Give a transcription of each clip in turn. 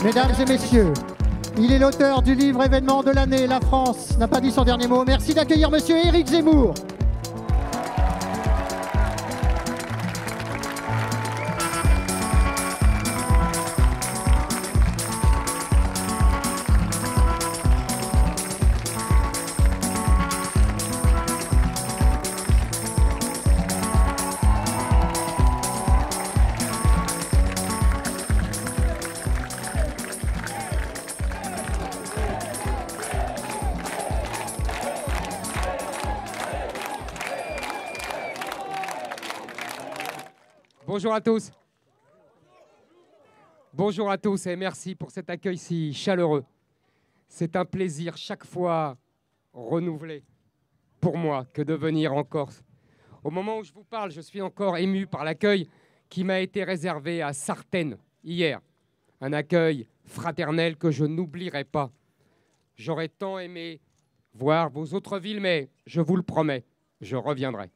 Mesdames et messieurs, il est l'auteur du livre événement de l'année, La France n'a pas dit son dernier mot. Merci d'accueillir monsieur Éric Zemmour. Bonjour à tous. Bonjour à tous et merci pour cet accueil si chaleureux. C'est un plaisir chaque fois renouvelé pour moi que de venir en Corse. Au moment où je vous parle, je suis encore ému par l'accueil qui m'a été réservé à Sartène hier. Un accueil fraternel que je n'oublierai pas. J'aurais tant aimé voir vos autres villes, mais je vous le promets, je reviendrai.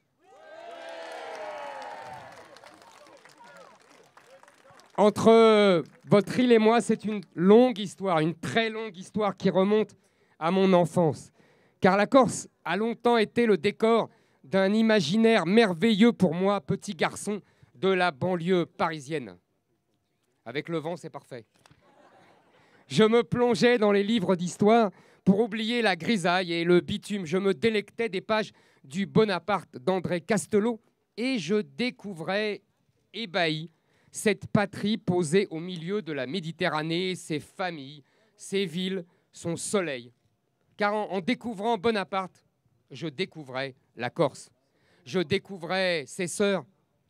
Entre votre île et moi, c'est une longue histoire, une très longue histoire qui remonte à mon enfance. Car la Corse a longtemps été le décor d'un imaginaire merveilleux pour moi, petit garçon de la banlieue parisienne. Avec le vent, c'est parfait. Je me plongeais dans les livres d'histoire pour oublier la grisaille et le bitume. Je me délectais des pages du Bonaparte d'André Castelot et je découvrais, ébahi, cette patrie posée au milieu de la Méditerranée, ses familles, ses villes, son soleil. Car en découvrant Bonaparte, je découvrais la Corse. Je découvrais ses sœurs,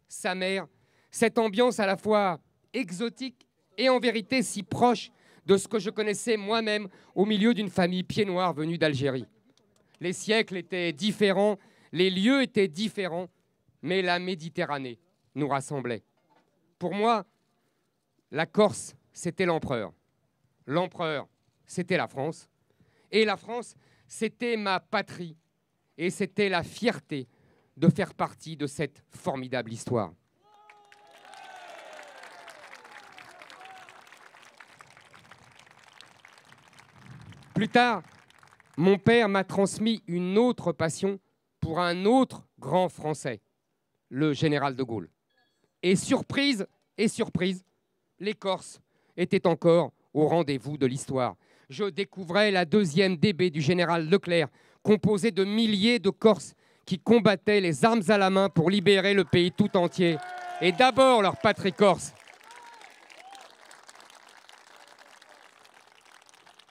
sa mère, cette ambiance à la fois exotique et en vérité si proche de ce que je connaissais moi-même au milieu d'une famille pied-noir venue d'Algérie. Les siècles étaient différents, les lieux étaient différents, mais la Méditerranée nous rassemblait. Pour moi, la Corse, c'était l'empereur. L'empereur, c'était la France. Et la France, c'était ma patrie. Et c'était la fierté de faire partie de cette formidable histoire. Plus tard, mon père m'a transmis une autre passion pour un autre grand Français, le général de Gaulle. Et surprise, les Corses étaient encore au rendez-vous de l'histoire. Je découvrais la deuxième DB du général Leclerc, composée de milliers de Corses qui combattaient les armes à la main pour libérer le pays tout entier. Et d'abord leur patrie corse.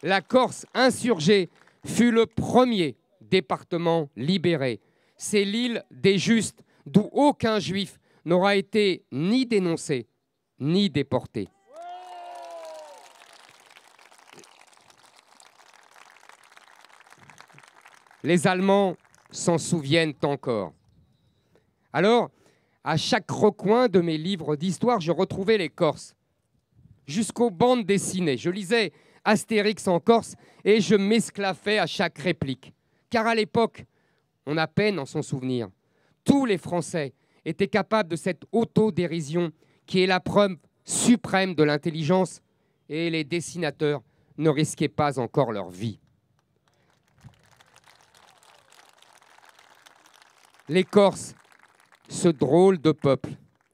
La Corse insurgée fut le premier département libéré. C'est l'île des Justes, d'où aucun juif n'aura été ni dénoncé, ni déporté. Les Allemands s'en souviennent encore. Alors, à chaque recoin de mes livres d'histoire, je retrouvais les Corses. Jusqu'aux bandes dessinées. Je lisais Astérix en Corse et je m'esclaffais à chaque réplique. Car à l'époque, on a peine en s'en souvenir. Tous les Français étaient capables de cette autodérision qui est la preuve suprême de l'intelligence et les dessinateurs ne risquaient pas encore leur vie. Les Corses, ce drôle de peuple,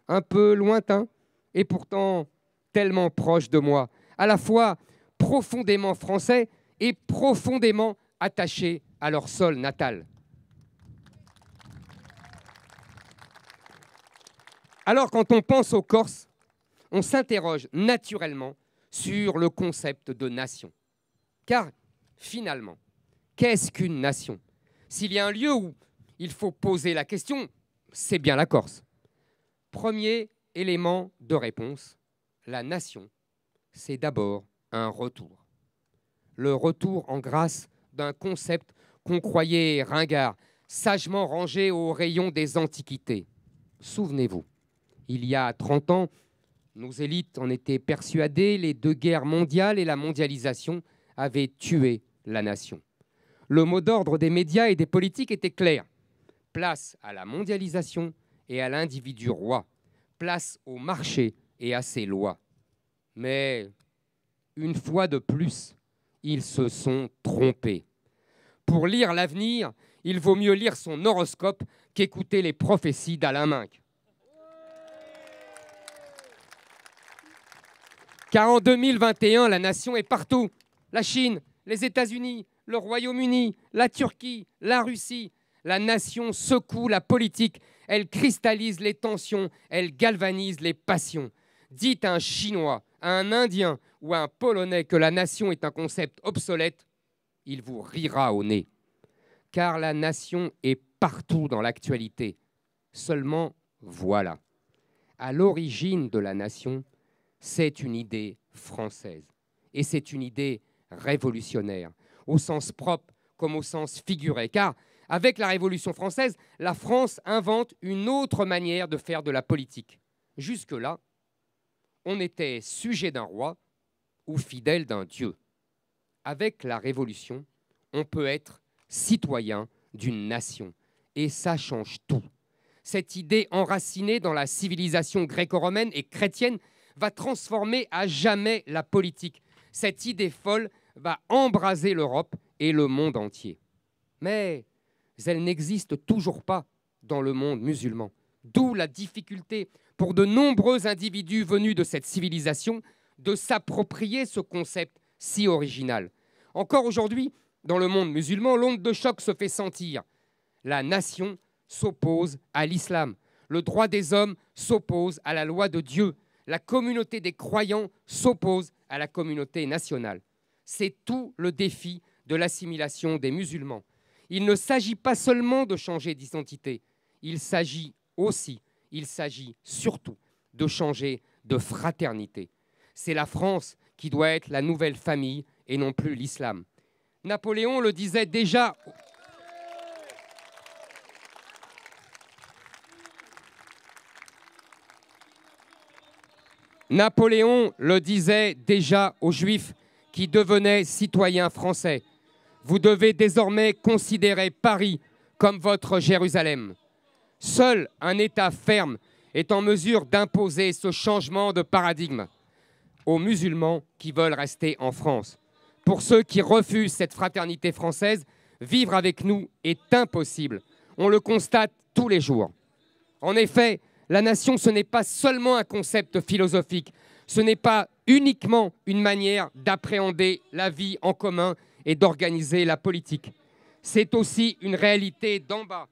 un peu lointain et pourtant tellement proche de moi, à la fois profondément français et profondément attachés à leur sol natal. Alors, quand on pense aux Corses, on s'interroge naturellement sur le concept de nation. Car, finalement, qu'est-ce qu'une nation? S'il y a un lieu où il faut poser la question, c'est bien la Corse. Premier élément de réponse, la nation, c'est d'abord un retour. Le retour en grâce d'un concept qu'on croyait ringard, sagement rangé au rayon des antiquités. Souvenez-vous, il y a 30 ans, nos élites en étaient persuadées, les deux guerres mondiales et la mondialisation avaient tué la nation. Le mot d'ordre des médias et des politiques était clair. Place à la mondialisation et à l'individu roi. Place au marché et à ses lois. Mais une fois de plus, ils se sont trompés. Pour lire l'avenir, il vaut mieux lire son horoscope qu'écouter les prophéties d'Alain Minc. Car en 2021, la nation est partout. La Chine, les États-Unis, le Royaume-Uni, la Turquie, la Russie. La nation secoue la politique, elle cristallise les tensions, elle galvanise les passions. Dites à un Chinois, à un Indien ou à un Polonais que la nation est un concept obsolète, il vous rira au nez. Car la nation est partout dans l'actualité. Seulement, voilà. À l'origine de la nation, c'est une idée française. Et c'est une idée révolutionnaire, au sens propre comme au sens figuré. Car avec la Révolution française, la France invente une autre manière de faire de la politique. Jusque-là, on était sujet d'un roi ou fidèle d'un dieu. Avec la Révolution, on peut être citoyen d'une nation. Et ça change tout. Cette idée enracinée dans la civilisation gréco-romaine et chrétienne va transformer à jamais la politique. Cette idée folle va embraser l'Europe et le monde entier. Mais elle n'existe toujours pas dans le monde musulman. D'où la difficulté pour de nombreux individus venus de cette civilisation de s'approprier ce concept si original. Encore aujourd'hui, dans le monde musulman, l'onde de choc se fait sentir. La nation s'oppose à l'islam. Le droit des hommes s'oppose à la loi de Dieu. La communauté des croyants s'oppose à la communauté nationale. C'est tout le défi de l'assimilation des musulmans. Il ne s'agit pas seulement de changer d'identité, il s'agit aussi, il s'agit surtout de changer de fraternité. C'est la France qui doit être la nouvelle famille et non plus l'islam. Napoléon le disait déjà. Napoléon le disait déjà aux Juifs qui devenaient citoyens français. Vous devez désormais considérer Paris comme votre Jérusalem. Seul un État ferme est en mesure d'imposer ce changement de paradigme aux musulmans qui veulent rester en France. Pour ceux qui refusent cette fraternité française, vivre avec nous est impossible. On le constate tous les jours. En effet, la nation, ce n'est pas seulement un concept philosophique, ce n'est pas uniquement une manière d'appréhender la vie en commun et d'organiser la politique. C'est aussi une réalité d'en bas,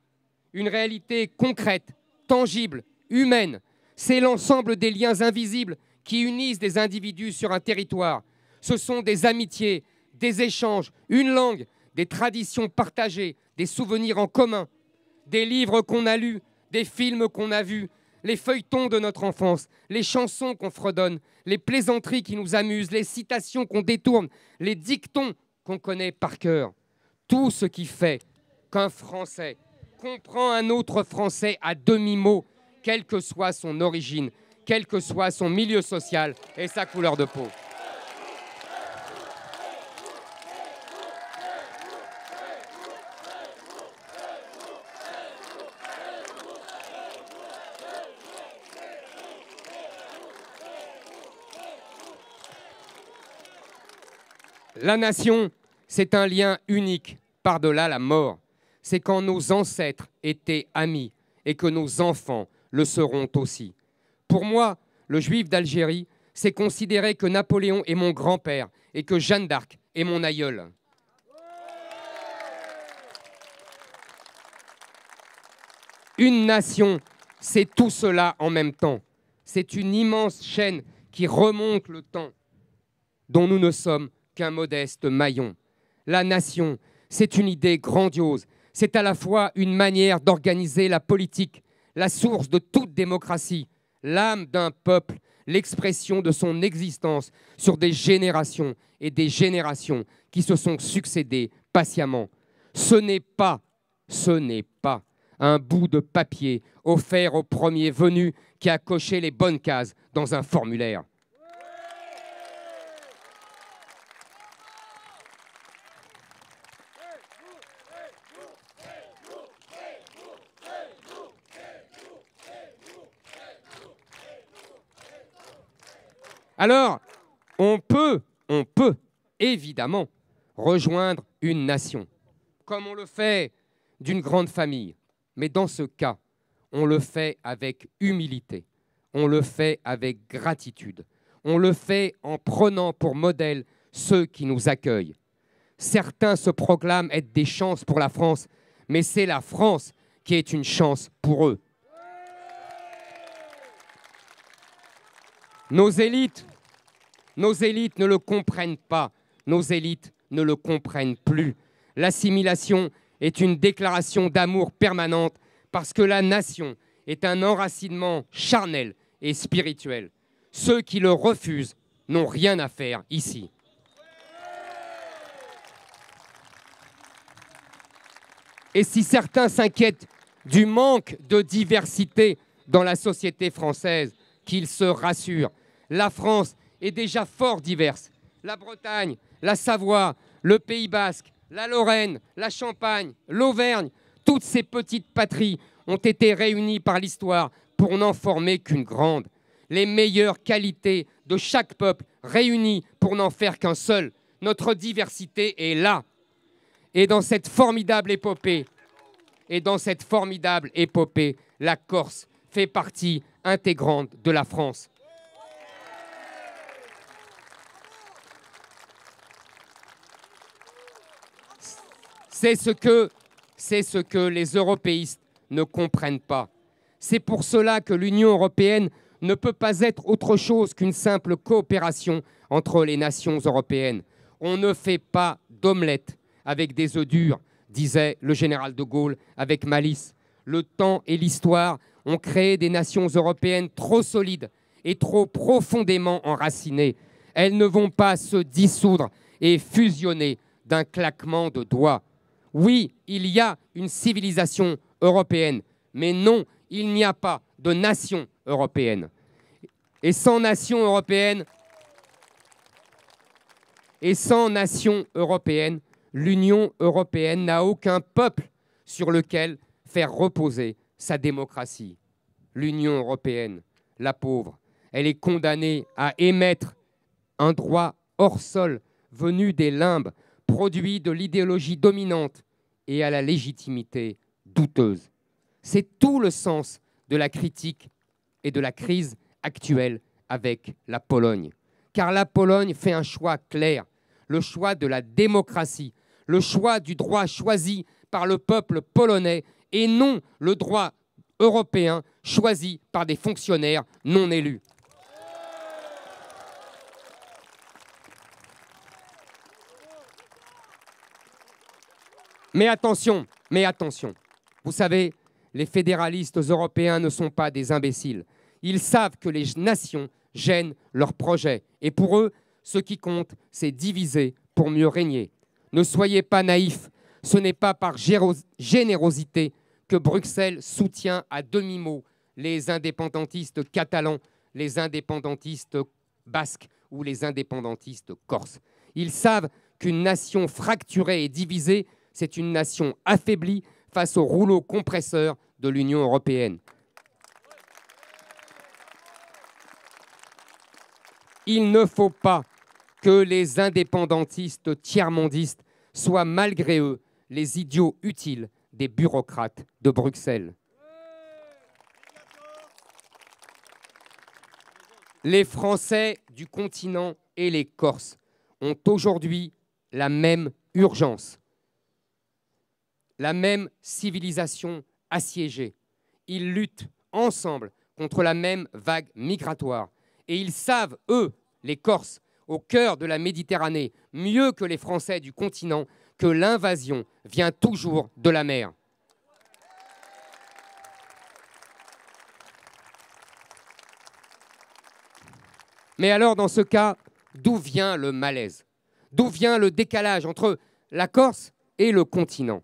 une réalité concrète, tangible, humaine. C'est l'ensemble des liens invisibles qui unissent des individus sur un territoire. Ce sont des amitiés, des échanges, une langue, des traditions partagées, des souvenirs en commun, des livres qu'on a lus, des films qu'on a vus, les feuilletons de notre enfance, les chansons qu'on fredonne, les plaisanteries qui nous amusent, les citations qu'on détourne, les dictons qu'on connaît par cœur. Tout ce qui fait qu'un Français comprend un autre Français à demi-mot, quelle que soit son origine, quel que soit son milieu social et sa couleur de peau. La nation, c'est un lien unique par-delà la mort. C'est quand nos ancêtres étaient amis et que nos enfants le seront aussi. Pour moi, le juif d'Algérie, c'est considérer que Napoléon est mon grand-père et que Jeanne d'Arc est mon aïeul. Une nation, c'est tout cela en même temps. C'est une immense chaîne qui remonte le temps, dont nous ne sommes qu'un modeste maillon. La nation, c'est une idée grandiose. C'est à la fois une manière d'organiser la politique, la source de toute démocratie, l'âme d'un peuple, l'expression de son existence sur des générations et des générations qui se sont succédées patiemment. Ce n'est pas un bout de papier offert au premier venu qui a coché les bonnes cases dans un formulaire. Alors, on peut on peut évidemment rejoindre une nation, comme on le fait d'une grande famille. Mais dans ce cas, on le fait avec humilité, on le fait avec gratitude, on le fait en prenant pour modèle ceux qui nous accueillent. Certains se proclament être des chances pour la France, mais c'est la France qui est une chance pour eux. Nos élites ne le comprennent pas, nos élites ne le comprennent plus. L'assimilation est une déclaration d'amour permanente parce que la nation est un enracinement charnel et spirituel. Ceux qui le refusent n'ont rien à faire ici. Et si certains s'inquiètent du manque de diversité dans la société française, qu'ils se rassurent. La France est déjà fort diverse. La Bretagne, la Savoie, le Pays basque, la Lorraine, la Champagne, l'Auvergne, toutes ces petites patries ont été réunies par l'histoire pour n'en former qu'une grande. Les meilleures qualités de chaque peuple réunies pour n'en faire qu'un seul. Notre diversité est là. Et dans cette formidable épopée, la Corse fait partie intégrante de la France. C'est ce que les européistes ne comprennent pas. C'est pour cela que l'Union européenne ne peut pas être autre chose qu'une simple coopération entre les nations européennes. On ne fait pas d'omelette avec des œufs durs, disait le général de Gaulle avec malice. Le temps et l'histoire ont créé des nations européennes trop solides et trop profondément enracinées. Elles ne vont pas se dissoudre et fusionner d'un claquement de doigts. Oui, il y a une civilisation européenne, mais non, il n'y a pas de nation européenne. Et sans nation européenne, l'Union européenne n'a aucun peuple sur lequel faire reposer sa démocratie. L'Union européenne, la pauvre, elle est condamnée à émettre un droit hors sol venu des limbes, produit de l'idéologie dominante et à la légitimité douteuse. C'est tout le sens de la critique et de la crise actuelle avec la Pologne. Car la Pologne fait un choix clair, le choix de la démocratie, le choix du droit choisi par le peuple polonais et non le droit européen choisi par des fonctionnaires non élus. Mais attention, vous savez, les fédéralistes européens ne sont pas des imbéciles. Ils savent que les nations gênent leurs projets. Et pour eux, ce qui compte, c'est diviser pour mieux régner. Ne soyez pas naïfs, ce n'est pas par générosité que Bruxelles soutient à demi-mot les indépendantistes catalans, les indépendantistes basques ou les indépendantistes corses. Ils savent qu'une nation fracturée et divisée, c'est une nation affaiblie face au rouleau compresseur de l'Union européenne. Il ne faut pas que les indépendantistes tiers-mondistes soient malgré eux les idiots utiles des bureaucrates de Bruxelles. Les Français du continent et les Corses ont aujourd'hui la même urgence, la même civilisation assiégée. Ils luttent ensemble contre la même vague migratoire. Et ils savent, eux, les Corses, au cœur de la Méditerranée, mieux que les Français du continent, que l'invasion vient toujours de la mer. Mais alors, dans ce cas, d'où vient le malaise? D'où vient le décalage entre la Corse et le continent?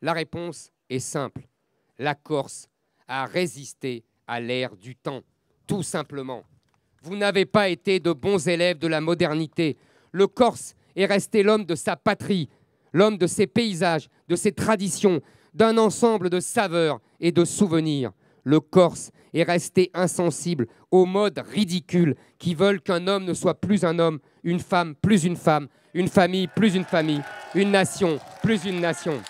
La réponse est simple. La Corse a résisté à l'ère du temps, tout simplement. Vous n'avez pas été de bons élèves de la modernité. Le Corse est resté l'homme de sa patrie, l'homme de ses paysages, de ses traditions, d'un ensemble de saveurs et de souvenirs. Le Corse et rester insensibles aux modes ridicules qui veulent qu'un homme ne soit plus un homme, une femme plus une femme, une famille plus une famille, une nation plus une nation.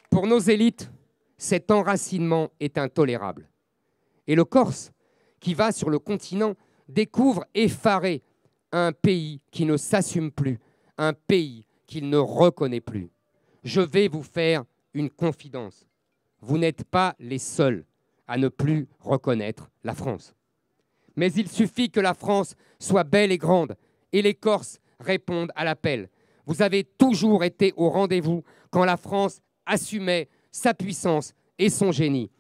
Pour nos élites, cet enracinement est intolérable. Et le Corse, qui va sur le continent, découvre effaré un pays qui ne s'assume plus, un pays qu'il ne reconnaît plus. Je vais vous faire une confidence. Vous n'êtes pas les seuls à ne plus reconnaître la France. Mais il suffit que la France soit belle et grande et les Corses répondent à l'appel. Vous avez toujours été au rendez-vous quand la France assumait sa puissance et son génie.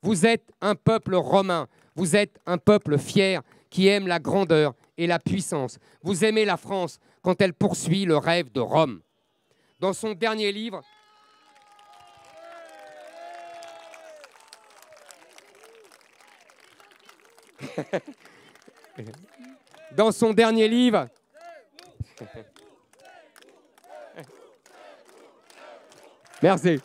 Vous êtes un peuple romain, vous êtes un peuple fier qui aime la grandeur et la puissance. Vous aimez la France quand elle poursuit le rêve de Rome. Dans son dernier livre, merci.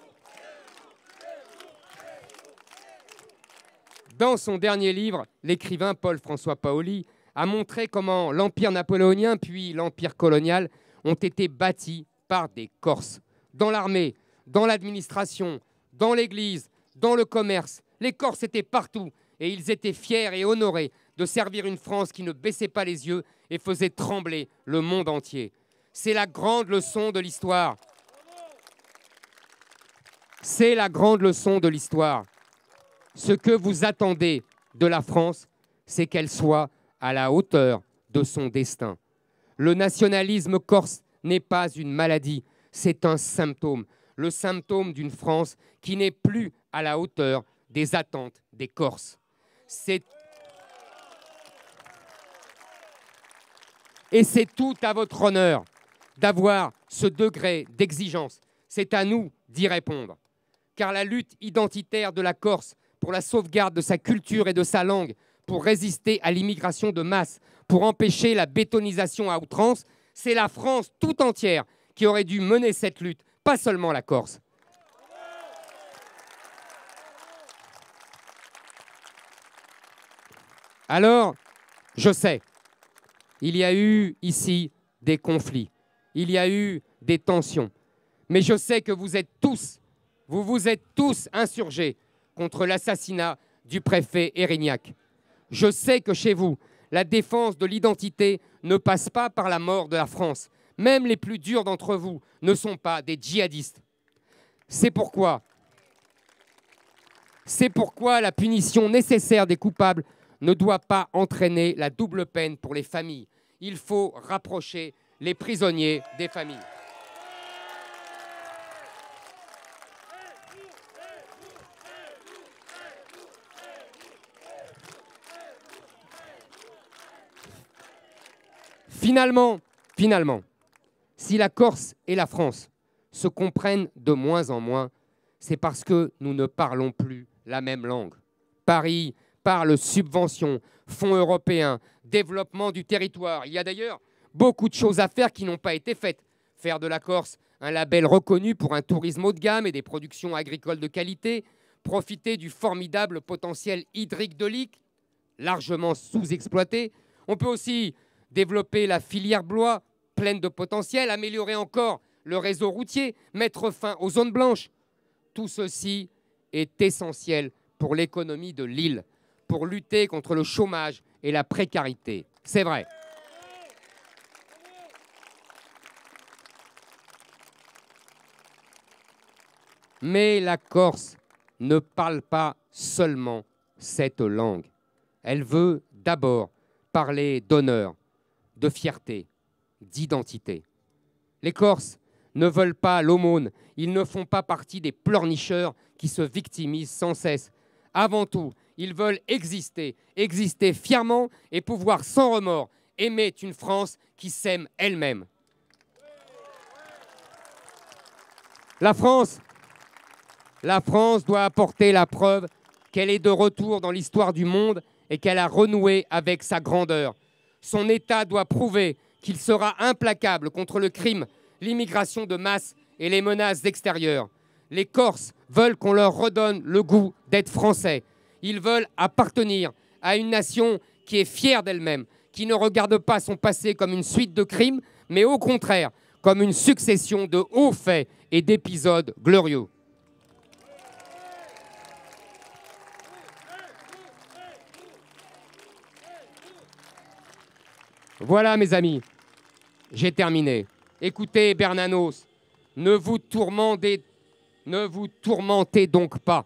Dans son dernier livre, l'écrivain Paul-François Paoli a montré comment l'Empire napoléonien puis l'Empire colonial ont été bâtis par des Corses. Dans l'armée, dans l'administration, dans l'église, dans le commerce, les Corses étaient partout et ils étaient fiers et honorés de servir une France qui ne baissait pas les yeux et faisait trembler le monde entier. C'est la grande leçon de l'histoire. C'est la grande leçon de l'histoire. Ce que vous attendez de la France, c'est qu'elle soit à la hauteur de son destin. Le nationalisme corse n'est pas une maladie, c'est un symptôme. Le symptôme d'une France qui n'est plus à la hauteur des attentes des Corses. Et c'est tout à votre honneur d'avoir ce degré d'exigence. C'est à nous d'y répondre. Car la lutte identitaire de la Corse pour la sauvegarde de sa culture et de sa langue, pour résister à l'immigration de masse, pour empêcher la bétonisation à outrance, c'est la France tout entière qui aurait dû mener cette lutte, pas seulement la Corse. Alors, je sais, il y a eu ici des conflits, il y a eu des tensions, mais je sais que vous vous êtes tous insurgés contre l'assassinat du préfet Erignac. Je sais que chez vous, la défense de l'identité ne passe pas par la mort de la France. Même les plus durs d'entre vous ne sont pas des djihadistes. C'est pourquoi la punition nécessaire des coupables ne doit pas entraîner la double peine pour les familles. Il faut rapprocher les prisonniers des familles. Finalement, si la Corse et la France se comprennent de moins en moins, c'est parce que nous ne parlons plus la même langue. Paris parle subventions, fonds européens, développement du territoire. Il y a d'ailleurs beaucoup de choses à faire qui n'ont pas été faites. Faire de la Corse un label reconnu pour un tourisme haut de gamme et des productions agricoles de qualité, profiter du formidable potentiel hydrique de l'Ic, largement sous-exploité. On peut aussi développer la filière bois, pleine de potentiel, améliorer encore le réseau routier, mettre fin aux zones blanches. Tout ceci est essentiel pour l'économie de l'île, pour lutter contre le chômage et la précarité. C'est vrai. Mais la Corse ne parle pas seulement cette langue. Elle veut d'abord parler d'honneur, de fierté, d'identité. Les Corses ne veulent pas l'aumône, ils ne font pas partie des pleurnicheurs qui se victimisent sans cesse. Avant tout, ils veulent exister fièrement et pouvoir sans remords aimer une France qui s'aime elle-même. La France doit apporter la preuve qu'elle est de retour dans l'histoire du monde et qu'elle a renoué avec sa grandeur. Son État doit prouver qu'il sera implacable contre le crime, l'immigration de masse et les menaces extérieures. Les Corses veulent qu'on leur redonne le goût d'être français. Ils veulent appartenir à une nation qui est fière d'elle-même, qui ne regarde pas son passé comme une suite de crimes, mais au contraire, comme une succession de hauts faits et d'épisodes glorieux. Voilà, mes amis, j'ai terminé. Écoutez, Bernanos, ne vous tourmentez donc pas.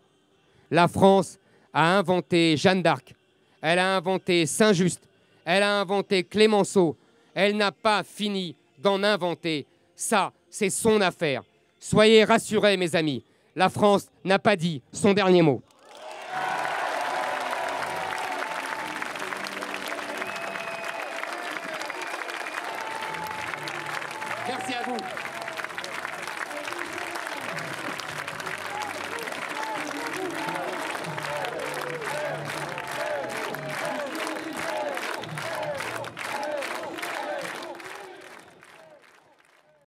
La France a inventé Jeanne d'Arc, elle a inventé Saint-Just, elle a inventé Clémenceau, elle n'a pas fini d'en inventer. Ça, c'est son affaire. Soyez rassurés, mes amis, la France n'a pas dit son dernier mot. Merci à vous.